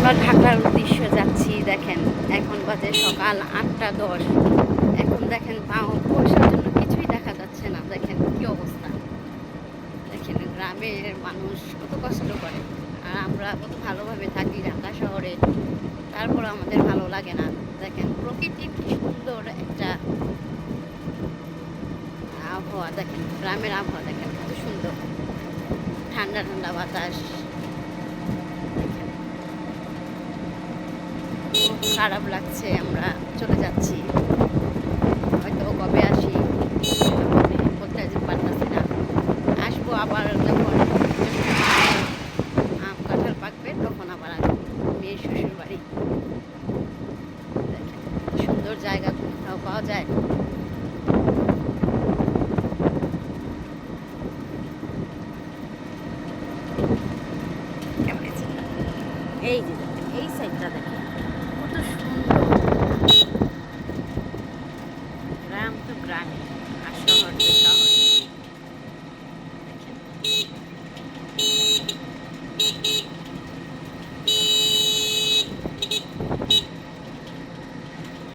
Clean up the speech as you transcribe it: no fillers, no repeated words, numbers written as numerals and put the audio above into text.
আমরা ঢাকার উদ্দেশ্যে যাচ্ছি। দেখেন এখন বাজে সকাল 8টা 10। এখন দেখেন কুয়াশার জন্য কিছুই দেখা যাচ্ছে না। দেখেন কি অবস্থা। দেখেন গ্রামের মানুষ কত কষ্ট করে, আর আমরা কত ভালোভাবে থাকি ঢাকা শহরে, তারপর আমাদের ভালো লাগে না। দেখেন প্রকৃতির কি সুন্দর একটা আবহাওয়া। দেখেন গ্রামের আবহাওয়া দেখেন কত সুন্দর, ঠান্ডা ঠান্ডা বাতাস। খুব খারাপ লাগছে, আমরা চলে যাচ্ছি। হয়তো কবে আসি বলতে পারতেছি না। আসবো আবার যখন আম কাঁঠাল পাকবে তখন আবার আসবো মেয়ের শ্বশুর বাড়ি। দেখেন সুন্দর জায়গা কোথাও পাওয়া যায়। কেমন আছে এই যে এই সাইডটা দেখেন